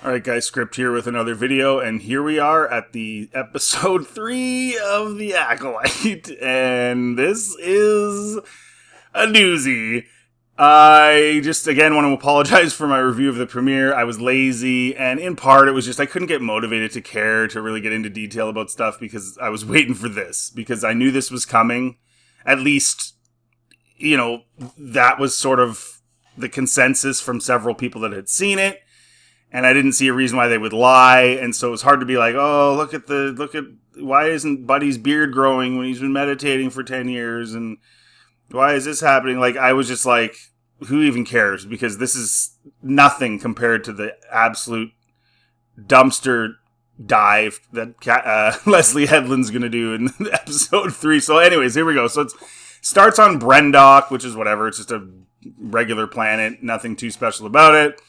Alright guys, Script here with another video, and here we are at the episode 3 of the Acolyte, and this is a doozy. I just, again, want to apologize for my review of the premiere. I was lazy, and in part it was just I couldn't get motivated to care to really get into detail about stuff because I was waiting for this, because I knew this was coming. At least, that was sort of the consensus from several people that had seen it. And I didn't see a reason why they would lie, and so it was hard to be like, oh, look at why isn't Buddy's beard growing when he's been meditating for 10 years, and why is this happening? Like, I was just like, who even cares? Because this is nothing compared to the absolute dumpster dive that Leslie Headland's gonna do in episode 3. So anyways, here we go. So it starts on Brendok, which is whatever, it's just a regular planet, nothing too special about it.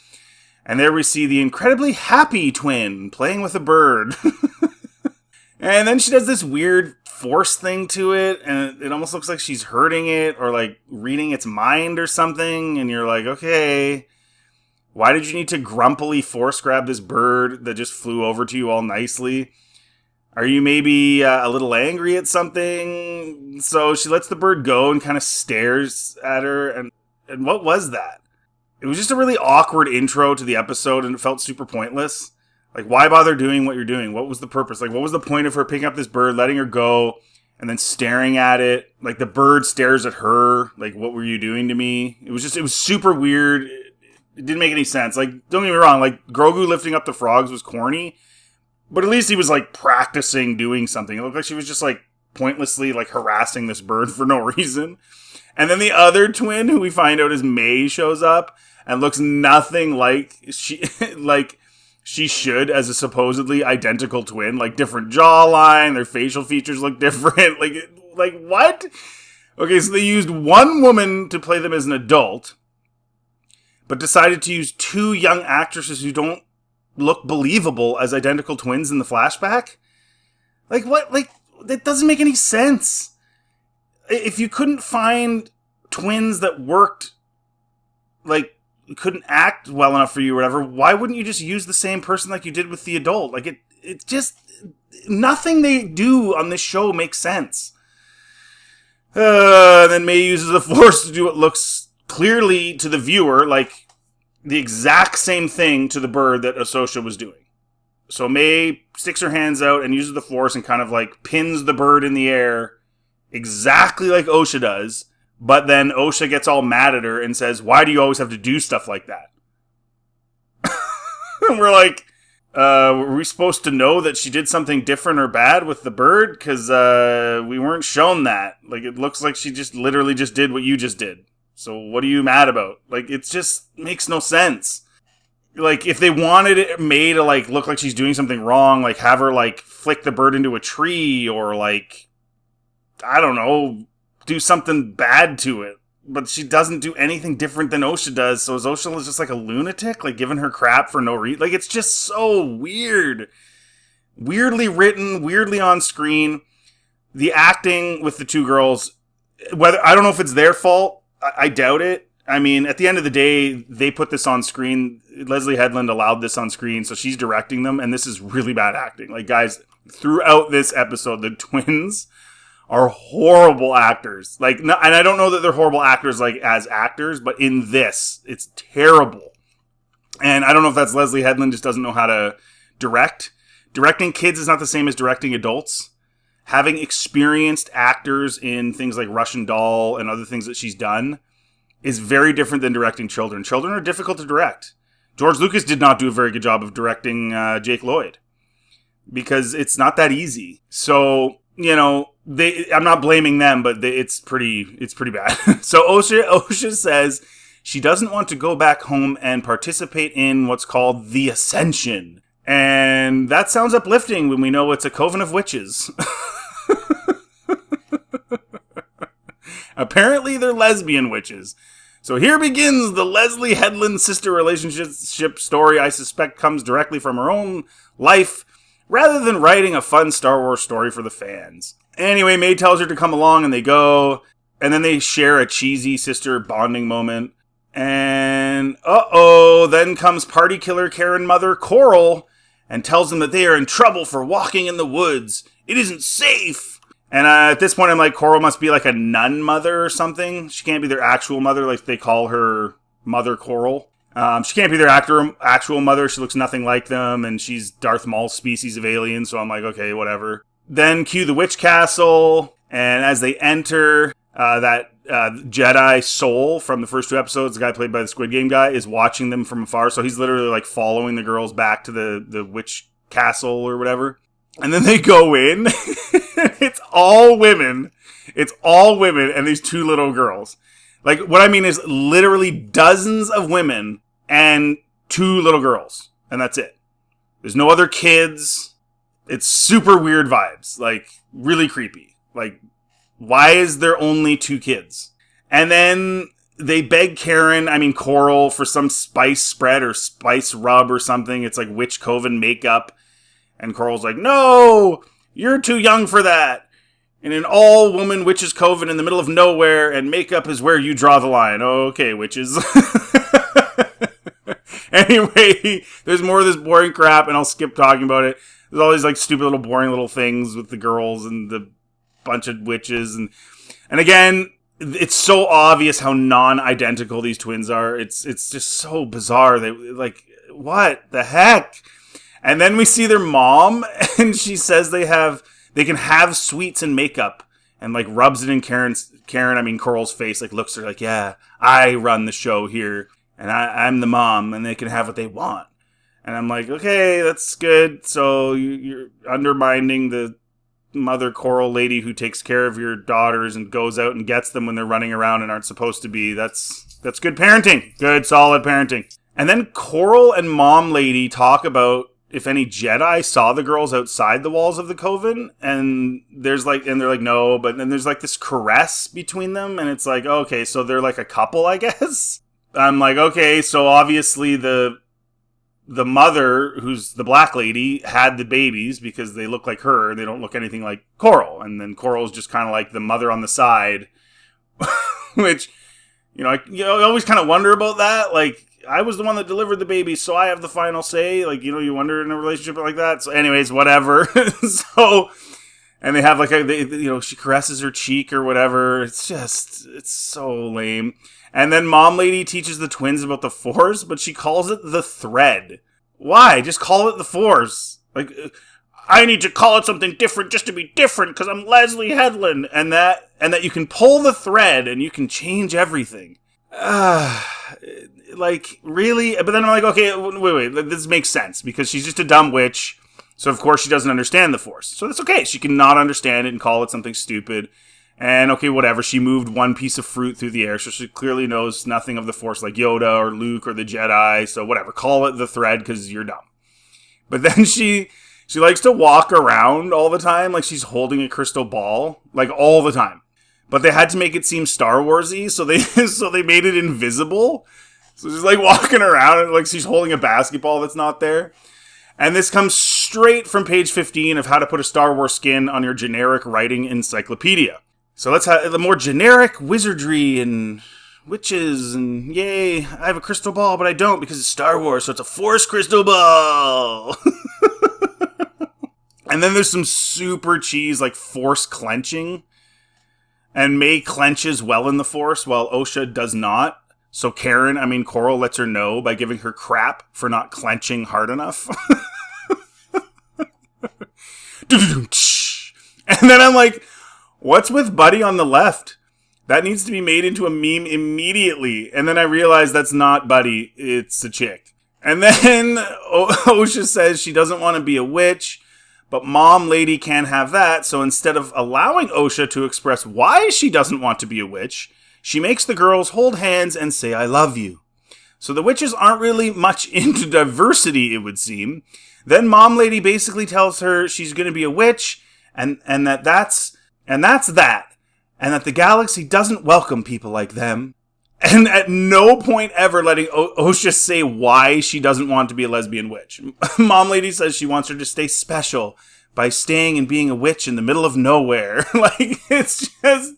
And there we see the incredibly happy twin playing with a bird. And then she does this weird force thing to it, and it almost looks like she's hurting it or like reading its mind or something. And you're like, okay, why did you need to grumpily force grab this bird that just flew over to you all nicely? Are you maybe a little angry at something? So she lets the bird go and kind of stares at her. And what was that? It was just a really awkward intro to the episode, and it felt super pointless. Like, why bother doing what you're doing? What was the purpose? Like, what was the point of her picking up this bird, letting her go, and then staring at it? Like, the bird stares at her. Like, what were you doing to me? It was super weird. It didn't make any sense. Like, don't get me wrong. Like, Grogu lifting up the frogs was corny, but at least he was, like, practicing doing something. It looked like she was just, like, pointlessly, like, harassing this bird for no reason. And then the other twin, who we find out is May, shows up and looks nothing like she should as a supposedly identical twin. Like, different jawline, their facial features look different. Like what? Okay, so they used one woman to play them as an adult, but decided to use two young actresses who don't look believable as identical twins in the flashback? Like, what? Like, that doesn't make any sense. If you couldn't find twins that worked, like, couldn't act well enough for you or whatever, why wouldn't you just use the same person like you did with the adult? Like, it just, nothing they do on this show makes sense. Then May uses the Force to do what looks clearly to the viewer like the exact same thing to the bird that Ahsoka was doing. So May sticks her hands out and uses the Force and kind of like pins the bird in the air exactly like Osha does. But then Osha gets all mad at her and says, why do you always have to do stuff like that? And we're like, were we supposed to know that she did something different or bad with the bird? Because we weren't shown that. Like, it looks like she just literally just did what you just did. So what are you mad about? Like, it just makes no sense. Like, if they wanted it May to, like, look like she's doing something wrong, like, have her, like, flick the bird into a tree or, like, I don't know, do something bad to it. But she doesn't do anything different than Osha does. So Osha is just like a lunatic, like giving her crap for no reason. Like, it's just so weird. Weirdly written, weirdly on screen. The acting with the two girls, whether I don't know if it's their fault. I doubt it. I mean, at the end of the day, they put this on screen. Leslie Headland allowed this on screen, so she's directing them. And this is really bad acting. Like, guys, throughout this episode, the twins are horrible actors. Like, no, and I don't know that they're horrible actors, like, as actors, but in this, it's terrible. And I don't know if that's Leslie Headland just doesn't know how to direct. Directing kids is not the same as directing adults. Having experienced actors in things like Russian Doll and other things that she's done is very different than directing children. Children are difficult to direct. George Lucas did not do a very good job of directing Jake Lloyd because it's not that easy. So, I'm not blaming them, but it's pretty bad. So Osha says she doesn't want to go back home and participate in what's called the Ascension. And that sounds uplifting when we know it's a coven of witches. Apparently they're lesbian witches. So here begins the Leslie Headland sister relationship story I suspect comes directly from her own life, rather than writing a fun Star Wars story for the fans. Anyway, May tells her to come along and they go, and then they share a cheesy sister bonding moment. And then comes party killer Karen mother Coral and tells them that they are in trouble for walking in the woods. It isn't safe. And at this point, I'm like, Coral must be like a nun mother or something. She can't be their actual mother, like they call her Mother Coral. She can't be their actual mother. She looks nothing like them, and she's Darth Maul's species of alien, so I'm like, okay, whatever. Then cue the witch castle, and as they enter, that Jedi Soul from the first 2 episodes, the guy played by the Squid Game guy, is watching them from afar, so he's literally like following the girls back to the witch castle or whatever. And then they go in. It's all women. It's all women and these 2 little girls. Like, what I mean is literally dozens of women and 2 little girls. And that's it. There's no other kids. It's super weird vibes. Like, really creepy. Like, why is there only 2 kids? And then they beg Coral, for some spice spread or spice rub or something. It's like witch coven makeup. And Coral's like, no, you're too young for that. In an all-woman witches coven in the middle of nowhere, and makeup is where you draw the line. Okay, witches. Anyway, there's more of this boring crap, and I'll skip talking about it. There's all these like stupid little boring little things with the girls and the bunch of witches. And again, it's so obvious how non-identical these twins are. It's just so bizarre. They like, what the heck? And then we see their mom, and she says they can have sweets and makeup, and like rubs it in Coral's face, like looks at her like, yeah, I run the show here, and I'm the mom, and they can have what they want. And I'm like, okay, that's good. So you're undermining the Mother Coral lady who takes care of your daughters and goes out and gets them when they're running around and aren't supposed to be. That's good parenting. Good, solid parenting. And then Coral and Mom Lady talk about if any Jedi saw the girls outside the walls of the coven, and they're like, no, but then there's like this caress between them, and it's like, okay, so they're like a couple, I guess. I'm like, okay, so obviously the mother, who's the black lady, had the babies because they look like her. They don't look anything like Coral, and then Coral's just kind of like the mother on the side, which, you always kind of wonder about that, like, I was the one that delivered the baby, so I have the final say. Like, you wonder in a relationship like that. So anyways, whatever. And they have like she caresses her cheek or whatever. It's so lame. And then Mom Lady teaches the twins about the Force, but she calls it the thread. Why? Just call it the Force. Like, I need to call it something different just to be different because I'm Leslie Headland. And that you can pull the thread and you can change everything. Like, really? But then I'm like, okay, wait, this makes sense, because she's just a dumb witch, so of course she doesn't understand the Force. So that's okay, she can not understand it and call it something stupid, and okay, whatever, she moved one piece of fruit through the air, so she clearly knows nothing of the Force, like Yoda or Luke or the Jedi, so whatever, call it the thread, because you're dumb. But then she likes to walk around all the time like she's holding a crystal ball, like all the time. But they had to make it seem Star Wars-y, so they made it invisible. So she's like walking around and like she's holding a basketball that's not there. And this comes straight from page 15 of how to put a Star Wars skin on your generic writing encyclopedia. So let's have the more generic wizardry and witches and yay, I have a crystal ball, but I don't because it's Star Wars, so it's a Force crystal ball. And then there's some super cheese like Force clenching. And May clenches well in the Force while Osha does not. So Coral lets her know by giving her crap for not clenching hard enough. And then I'm like, what's with Buddy on the left? That needs to be made into a meme immediately. And then I realize that's not Buddy, it's a chick. And then Osha says she doesn't want to be a witch, but Mom Lady can't have that. So instead of allowing Osha to express why she doesn't want to be a witch, she makes the girls hold hands and say, I love you. So the witches aren't really much into diversity, it would seem. Then Mom Lady basically tells her she's going to be a witch, and that's that. And that the galaxy doesn't welcome people like them. And at no point ever letting Osha say why she doesn't want to be a lesbian witch. Mom Lady says she wants her to stay special by staying and being a witch in the middle of nowhere. Like, it's just...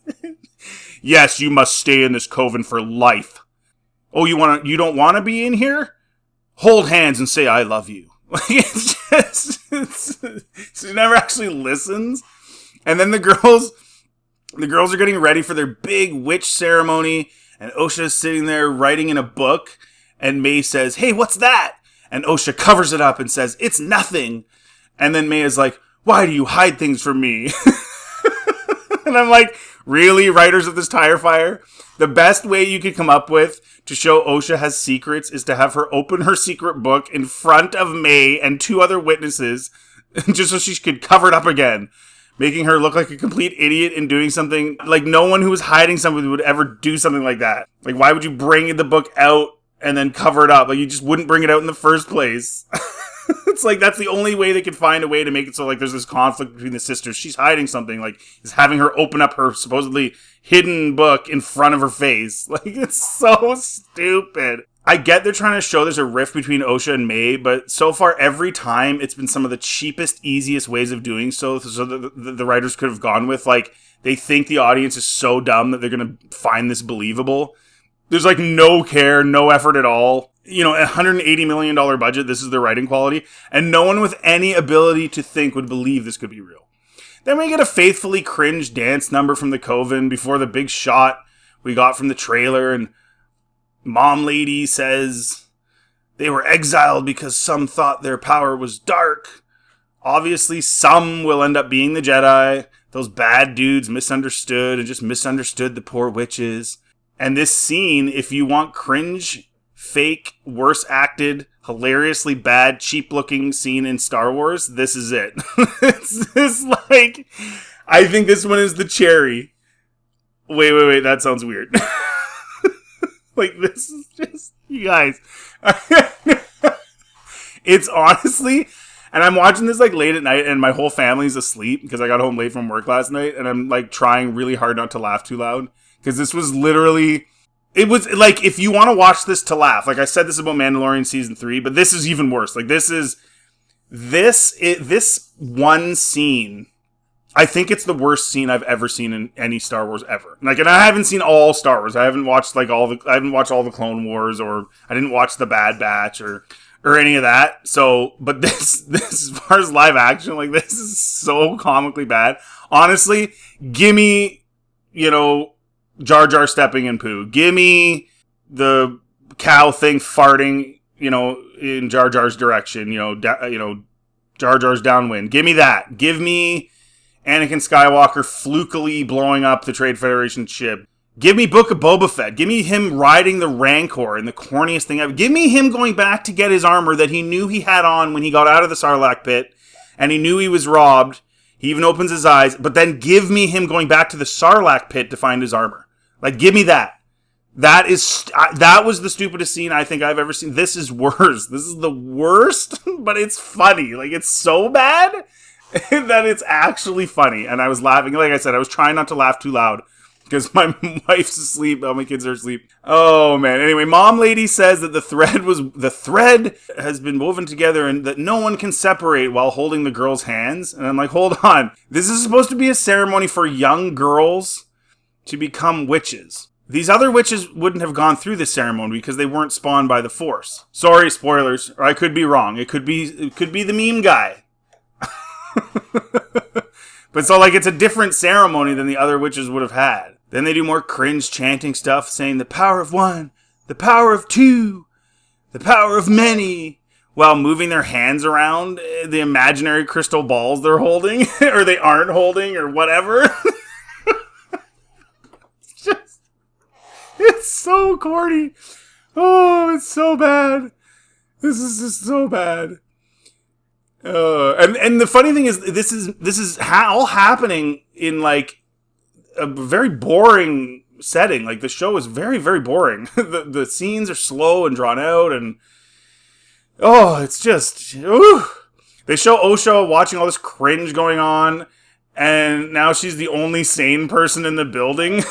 Yes, you must stay in this coven for life. Oh, you don't want to be in here? Hold hands and say I love you. Like, she never actually listens. And then the girls are getting ready for their big witch ceremony, and Osha is sitting there writing in a book, and May says, hey, what's that? And Osha covers it up and says, it's nothing. And then May is like, why do you hide things from me? And I'm like, really, writers of this tire fire? The best way you could come up with to show Osha has secrets is to have her open her secret book in front of May and 2 other witnesses, just so she could cover it up again, making her look like a complete idiot and doing something like no one who was hiding something would ever do something like that. Like, why would you bring the book out and then cover it up? Like, you just wouldn't bring it out in the first place. It's like, that's the only way they could find a way to make it so, like, there's this conflict between the sisters. She's hiding something, like, is having her open up her supposedly hidden book in front of her face. Like, it's so stupid. I get they're trying to show there's a rift between Osha and May, but so far every time it's been some of the cheapest, easiest ways of doing so the writers could have gone with, like, they think the audience is so dumb that they're going to find this believable. There's, like, no care, no effort at all. You know, $180 million budget, this is their writing quality, and no one with any ability to think would believe this could be real. Then we get a faithfully cringe dance number from the coven before the big shot we got from the trailer, and Mom Lady says they were exiled because some thought their power was dark. Obviously, some will end up being the Jedi. Those bad dudes misunderstood and just misunderstood the poor witches. And this scene, if you want cringe, fake, worse acted, hilariously bad, cheap looking scene in Star Wars, this is it. It's like, I think this one is the cherry. Wait, that sounds weird. Like, this is just, you guys. It's honestly, and I'm watching this like late at night and my whole family's asleep because I got home late from work last night, and I'm like trying really hard not to laugh too loud because this was literally, it was like, if you want to watch this to laugh, like I said this about Mandalorian season 3, but this is even worse. Like, this one scene, I think it's the worst scene I've ever seen in any Star Wars ever. Like, and I haven't seen all Star Wars. I haven't watched all the Clone Wars, or I didn't watch the Bad Batch or any of that. So, but this as far as live action, like, this is so comically bad. Honestly, gimme, Jar Jar stepping in poo. Gimme the cow thing farting, in Jar Jar's direction. Jar Jar's downwind. Give me that. Give me Anakin Skywalker flukily blowing up the Trade Federation ship. Give me Book of Boba Fett. Give me him riding the Rancor in the corniest thing ever. Give me him going back to get his armor that he knew he had on when he got out of the Sarlacc pit, and he knew he was robbed. He even opens his eyes, but then give me him going back to the Sarlacc pit to find his armor. Like, give me that. That was the stupidest scene I think I've ever seen. This is worse. This is the worst, but it's funny. Like, it's so bad that it's actually funny. And I was laughing. Like I said, I was trying not to laugh too loud because my wife's asleep. All my kids are asleep. Oh, man. Anyway, Mom Lady says that the thread has been woven together and that no one can separate while holding the girl's hands. And I'm like, hold on. This is supposed to be a ceremony for young girls to become witches. These other witches wouldn't have gone through this ceremony because they weren't spawned by the Force. Sorry, spoilers. Or I could be wrong. It could be the meme guy. But so, like, it's a different ceremony than the other witches would have had. Then they do more cringe chanting stuff, saying the power of one, the power of two, the power of many, while moving their hands around the imaginary crystal balls they're holding, or they aren't holding, or whatever. It's so corny. Oh, it's so bad. This is just so bad. And the funny thing is, this is all happening in, like, a very boring setting. Like, the show is very, very boring. The scenes are slow and drawn out, and it's just, ooh. They show Osha watching all this cringe going on, and now she's the only sane person in the building.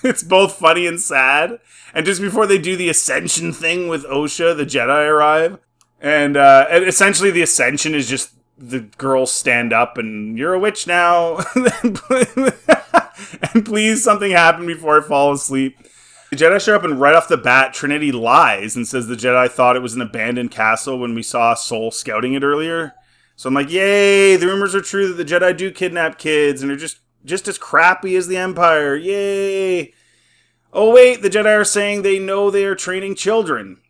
It's both funny and sad. And just before they do the Ascension thing with Osha, the Jedi arrive. And essentially the Ascension is just the girls stand up and you're a witch now. And please, something happen before I fall asleep. The Jedi show up and right off the bat, Trinity lies and says the Jedi thought it was an abandoned castle when we saw Sol scouting it earlier. So I'm like, yay, the rumors are true that the Jedi do kidnap kids and are just as crappy as the Empire. Yay. Oh wait, the Jedi are saying they know they are training children.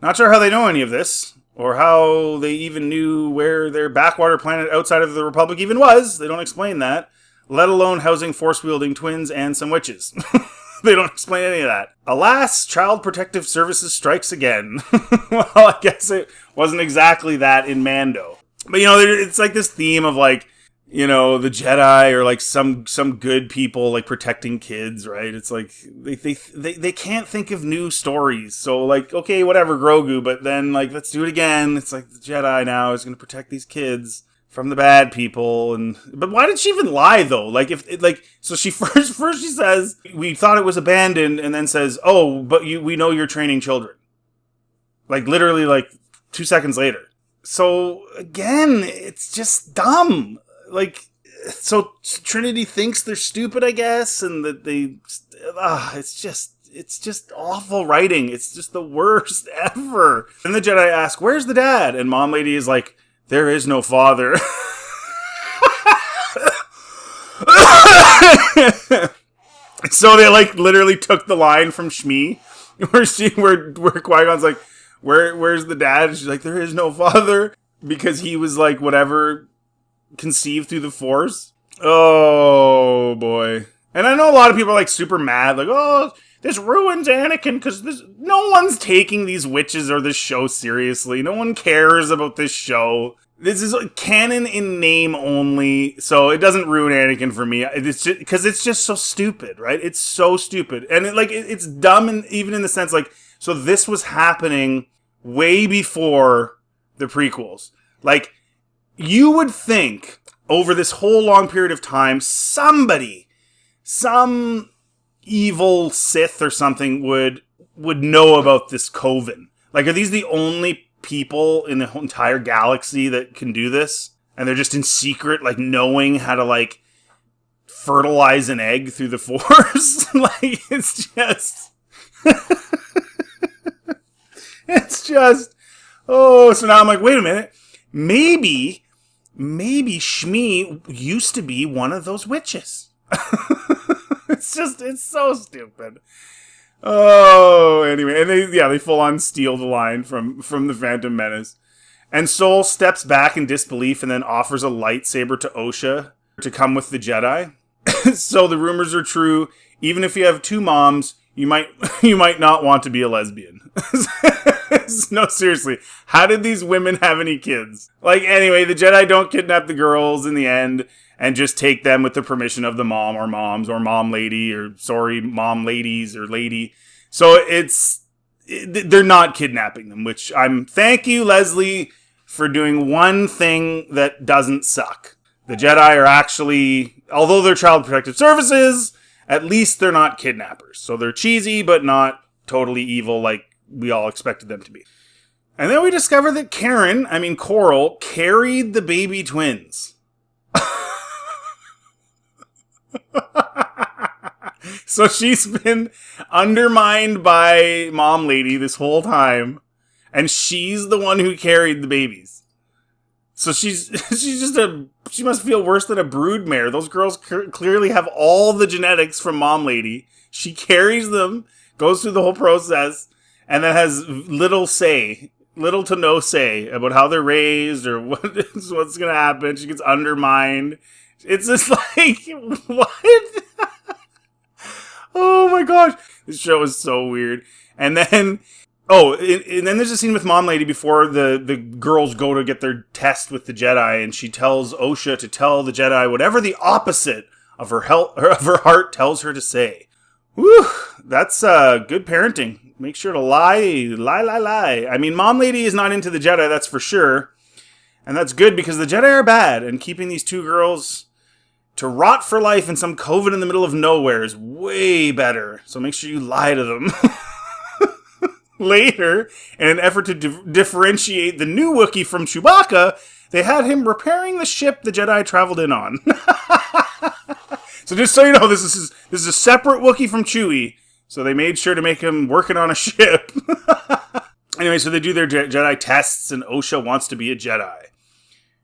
Not sure how they know any of this, or how they even knew where their backwater planet outside of the Republic even was. They don't explain that. Let alone housing force-wielding twins and some witches. They don't explain any of that. Alas, Child Protective Services strikes again. Well, I guess it wasn't exactly that in Mando. But, it's like this theme of, like, the Jedi are, like, some good people, like, protecting kids, right? It's like, they can't think of new stories. So, like, okay, whatever, Grogu, but then, like, let's do it again. It's like, the Jedi now is going to protect these kids from the bad people. But why did she even lie, though? Like, so she first she says, we thought it was abandoned, and then says, oh, but we know you're training children. Like, literally, like, 2 seconds later. So, again, it's just dumb. Like, so Trinity thinks they're stupid, I guess, and that it's just awful writing. It's just the worst ever. And the Jedi ask, where's the dad? And Mom Lady is like, there is no father. So they, like, literally took the line from Shmi, where Qui-Gon's like, where's the dad? And she's like, there is no father, because he was, like, whatever, conceived through the Force. Oh boy. And I know a lot of people are, like, super mad, like, oh, this ruins Anakin, because no one's taking these witches or this show seriously. No one cares about this show. This is canon in name only, so it doesn't ruin Anakin for me. It's just because it's just so stupid, right? It's so stupid, and it's dumb, even in the sense, like, so this was happening way before the prequels. Like, you would think over this whole long period of time, some evil Sith or something would know about this coven. Like, are these the only people in the whole entire galaxy that can do this? And they're just in secret, like, knowing how to, like, fertilize an egg through the Force? Like, it's just... it's just... Oh, so now I'm like, wait a minute. Maybe Shmi used to be one of those witches. It's so stupid. Oh, anyway, and they full on steal the line from the Phantom Menace. And Sol steps back in disbelief and then offers a lightsaber to Osha to come with the Jedi. So the rumors are true. Even if you have two moms, you might not want to be a lesbian. No, seriously. How did these women have any kids? Like, anyway, the Jedi don't kidnap the girls in the end and just take them with the permission of the mom or moms or mom lady or, sorry, mom ladies or lady. So they're not kidnapping them, which thank you, Leslie, for doing one thing that doesn't suck. The Jedi are actually, although they're Child Protective Services, at least they're not kidnappers. So they're cheesy, but not totally evil like we all expected them to be. And then we discover that Coral, carried the baby twins. So she's been undermined by Mom Lady this whole time, and she's the one who carried the babies. So she must feel worse than a broodmare. Those girls clearly have all the genetics from Mom Lady. She carries them, goes through the whole process, and then has little to no say about how they're raised or what's going to happen. She gets undermined. It's just like, what? Oh my gosh. This show is so weird. And then, and then there's a scene with Mom Lady before the girls go to get their test with the Jedi, and she tells Osha to tell the Jedi whatever the opposite of her heart tells her to say. Whew, that's good parenting. Make sure to lie. I mean, Mom Lady is not into the Jedi, that's for sure. And that's good because the Jedi are bad, and keeping these two girls to rot for life in some coven in the middle of nowhere is way better. So make sure you lie to them. Later, in an effort to differentiate the new Wookiee from Chewbacca, they had him repairing the ship the Jedi traveled in on. So just so you know, this is a separate Wookiee from Chewie. So they made sure to make him working on a ship. Anyway, so they do their Jedi tests, and Osha wants to be a Jedi.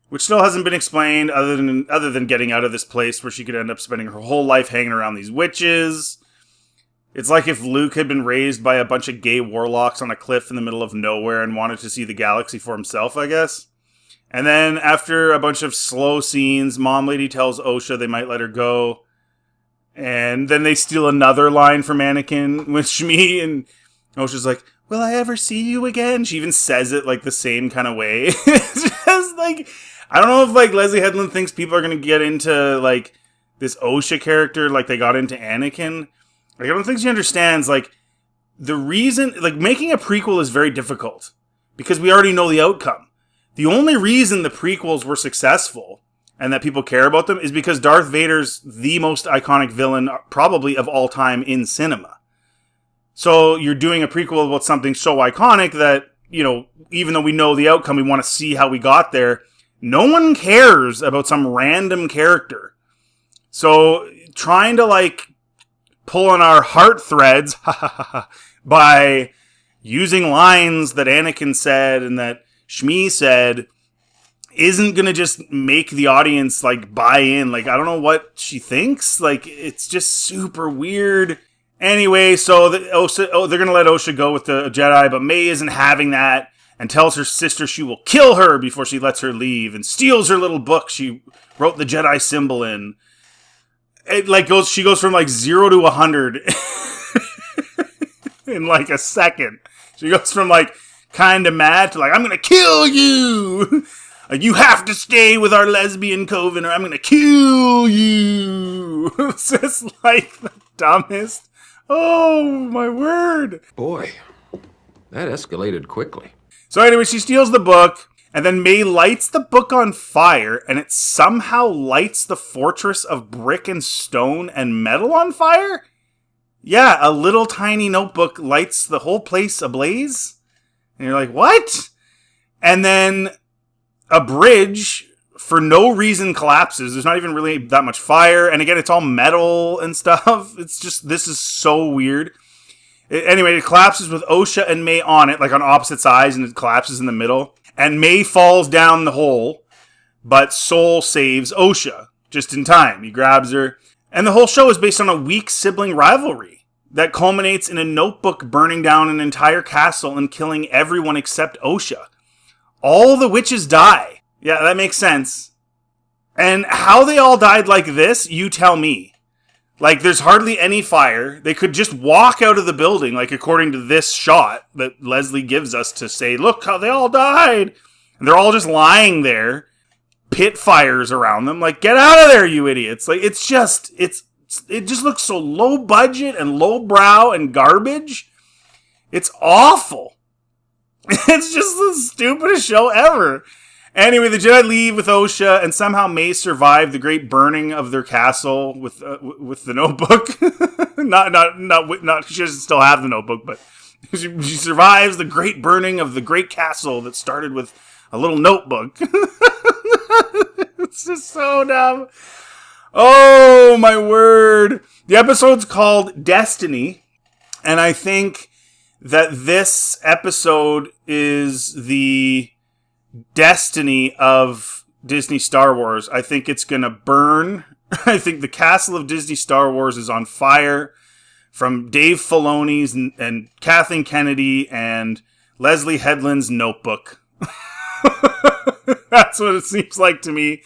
Which still hasn't been explained other than getting out of this place where she could end up spending her whole life hanging around these witches. It's like if Luke had been raised by a bunch of gay warlocks on a cliff in the middle of nowhere and wanted to see the galaxy for himself, I guess. And then after a bunch of slow scenes, Mom Lady tells Osha they might let her go. And then they steal another line from Anakin with Shmi, and Osha's like, will I ever see you again? She even says it like the same kind of way. It's just like, I don't know if like Leslie Headland thinks people are going to get into like this Osha character like they got into Anakin. Like, I don't think she understands like the reason, like making a prequel is very difficult because we already know the outcome. The only reason the prequels were successful and that people care about them is because Darth Vader's the most iconic villain probably of all time in cinema. So you're doing a prequel about something so iconic that, you know, even though we know the outcome, we want to see how we got there. No one cares about some random character. So trying to like pull on our heart threads by using lines that Anakin said and that Shmi said isn't going to just make the audience like buy in. Like, I don't know what she thinks. Like, it's just super weird. Anyway, so they're going to let Osha go with the Jedi, but May isn't having that and tells her sister she will kill her before she lets her leave and steals her little book she wrote the Jedi symbol in. It like she goes from like 0 to 100 in like a second. She goes from like kind of mad to like, I'm going to kill you. Like, you have to stay with our lesbian coven or I'm going to kill you. It's just like the dumbest. Oh, my word. Boy, that escalated quickly. So anyway, she steals the book, and then May lights the book on fire, and it somehow lights the fortress of brick and stone and metal on fire? Yeah, a little tiny notebook lights the whole place ablaze. And you're like, what? And then a bridge, for no reason, collapses. There's not even really that much fire. And again, it's all metal and stuff. It's just, this is so weird. Anyway, it collapses with Osha and May on it, like on opposite sides, and it collapses in the middle. And May falls down the hole, but Soul saves Osha just in time. He grabs her. And the whole show is based on a weak sibling rivalry that culminates in a notebook burning down an entire castle and killing everyone except Osha. All the witches die. Yeah, that makes sense. And how they all died like this, you tell me. Like, there's hardly any fire. They could just walk out of the building, like, according to this shot that Leslie gives us to say, look how they all died. And they're all just lying there. Pit fires around them. Like, get out of there, you idiots. Like, it just looks so low budget and low brow and garbage. It's awful. It's just the stupidest show ever. Anyway, the Jedi leave with Osha, and somehow May survived the great burning of their castle with the notebook. not. She doesn't still have the notebook, but she survives the great burning of the great castle that started with a little notebook. It's just so dumb. Oh my word! The episode's called Destiny, and I think that this episode is the destiny of Disney Star Wars. I think it's gonna burn. I think the castle of Disney Star Wars is on fire from Dave Filoni's and Kathleen Kennedy and Leslie Headland's notebook. That's what it seems like to me.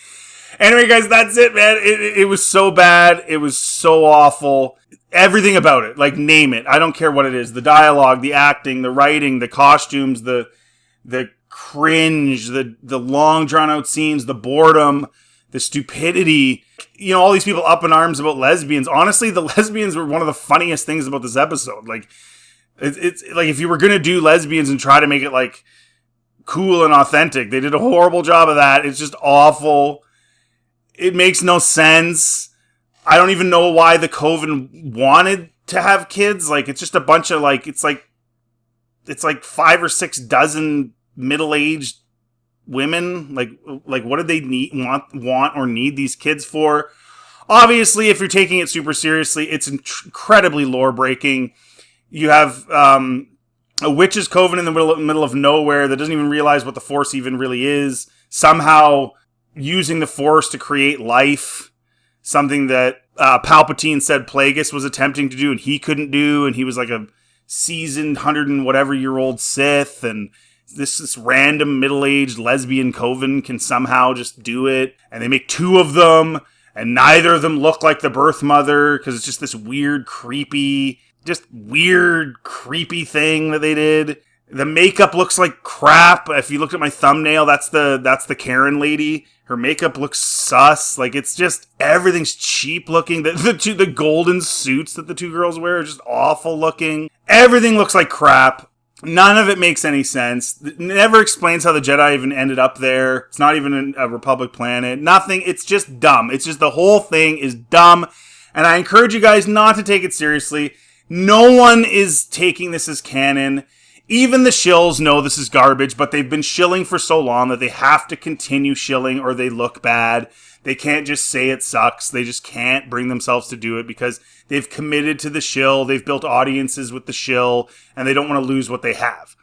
Anyway, guys, that's it, man. It was so bad. It was so awful. Everything about it. Like, name it. I don't care what it is. The dialogue, the acting, the writing, the costumes, the cringe, the long drawn out scenes, the boredom, the stupidity, you know, all these people up in arms about lesbians. Honestly, the lesbians were one of the funniest things about this episode. Like, it's like if you were going to do lesbians and try to make it like cool and authentic, they did a horrible job of that. It's just awful. It makes no sense. I don't even know why the coven wanted to have kids. Like, it's just a bunch of like, it's like 5 or 6 dozen middle-aged women. Like what did they want or need these kids for? Obviously, if you're taking it super seriously, it's incredibly lore-breaking. You have a witch's coven in the middle of nowhere that doesn't even realize what the Force even really is. Somehow using the Force to create life. Something that Palpatine said Plagueis was attempting to do and he couldn't do. And he was like a seasoned 100 and whatever year old Sith. And this random middle-aged lesbian coven can somehow just do it. And they make 2 of them. And neither of them look like the birth mother because it's just this weird, creepy thing that they did. The makeup looks like crap. If you looked at my thumbnail, that's the Karen lady. Her makeup looks sus. Like, it's just, everything's cheap looking. The golden suits that the 2 girls wear are just awful looking. Everything looks like crap. None of it makes any sense. It never explains how the Jedi even ended up there. It's not even a Republic planet. Nothing. It's just dumb. It's just the whole thing is dumb. And I encourage you guys not to take it seriously. No one is taking this as canon. Even the shills know this is garbage, but they've been shilling for so long that they have to continue shilling or they look bad. They can't just say it sucks. They just can't bring themselves to do it because they've committed to the shill. They've built audiences with the shill, and they don't want to lose what they have.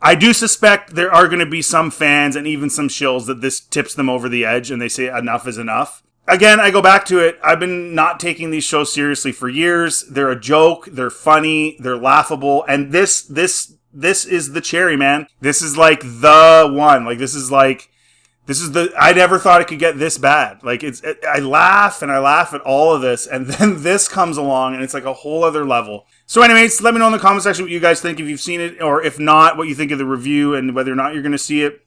I do suspect there are going to be some fans and even some shills that this tips them over the edge and they say enough is enough. Again, I go back to it. I've been not taking these shows seriously for years. They're a joke. They're funny. They're laughable. And this is the cherry, man. This is like the one. I never thought it could get this bad. I laugh at all of this, and then this comes along, and it's like a whole other level. So anyways, let me know in the comment section what you guys think, if you've seen it, or if not, what you think of the review, and whether or not you're going to see it.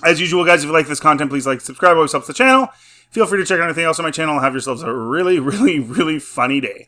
As usual, guys, if you like this content, please like, subscribe, always helps the channel. Feel free to check out anything else on my channel, and have yourselves a really, really, really funny day.